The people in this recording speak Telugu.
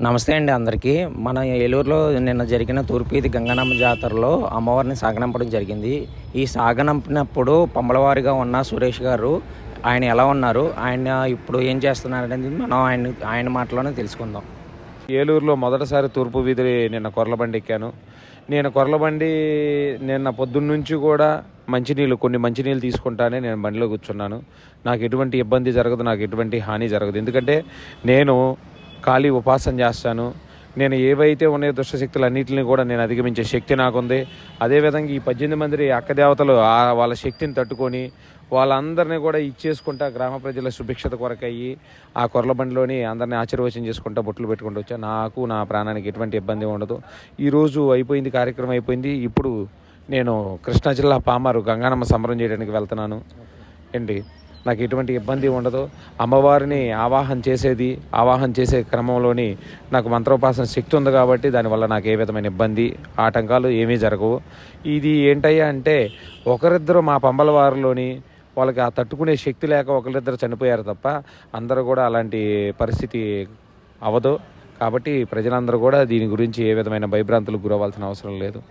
నమస్తే అండి అందరికీ. మన ఏలూరులో నిన్న జరిగిన తూర్పువీధి గంగనమ్మ జాతరలో అమ్మవారిని సాగనంపడం జరిగింది. ఈ సాగనంపినప్పుడు పంబలవారిగా ఉన్న సురేష్ గారు ఆయన ఎలా ఉన్నారు, ఆయన ఇప్పుడు ఏం చేస్తున్నారు అనేది మనం ఆయన మాటలోనే తెలుసుకుందాం. ఏలూరులో మొదటిసారి తూర్పు వీధి నిన్న కొర్లబండి ఎక్కాను. నేను కొర్లబండి నిన్న పొద్దున్నుంచి కూడా కొన్ని మంచినీళ్ళు తీసుకుంటానే నేను బండిలో కూర్చున్నాను. నాకు ఎటువంటి ఇబ్బంది జరగదు, నాకు ఎటువంటి హాని జరగదు. ఎందుకంటే నేను ఖాళీ ఉపాసన చేస్తాను. నేను ఏవైతే ఉన్నాయో దుష్టశక్తులు అన్నింటినీ కూడా నేను అధిగమించే శక్తి నాకుంది. అదేవిధంగా ఈ 18 మంది అక్కదేవతలు వాళ్ళ శక్తిని తట్టుకొని వాళ్ళందరినీ కూడా ఇచ్చేసుకుంటా గ్రామ ప్రజల సుభిక్షత కొరకయ్యి ఆ కొర్లబండిలోని అందరినీ ఆశీర్వచనం చేసుకుంటా బొట్లు పెట్టుకుంటూ వచ్చా. నాకు నా ప్రాణానికి ఎటువంటి ఇబ్బంది ఉండదు. ఈరోజు అయిపోయింది, కార్యక్రమం అయిపోయింది. ఇప్పుడు నేను కృష్ణా జిల్లా పామారు గంగానమ్మ సంబరం చేయడానికి వెళ్తున్నాను ఏంటి. నాకు ఎటువంటి ఇబ్బంది ఉండదు. అమ్మవారిని ఆవాహన చేసే క్రమంలోని నాకు మంత్రోపాసన శక్తి ఉంది కాబట్టి దానివల్ల నాకు ఏ విధమైన ఇబ్బంది ఆటంకాలు ఏమీ జరగవు. ఇది ఏంటయ్యా అంటే ఒకరిద్దరు మా పంబలవారిలోని వాళ్ళకి ఆ తట్టుకునే శక్తి లేక ఒకరిద్దరు చనిపోయారు తప్ప అందరూ కూడా అలాంటి పరిస్థితి అవ్వదు. కాబట్టి ప్రజలందరూ కూడా దీని గురించి ఏ విధమైన భయభ్రాంతులకు గురవ్వాల్సిన అవసరం లేదు.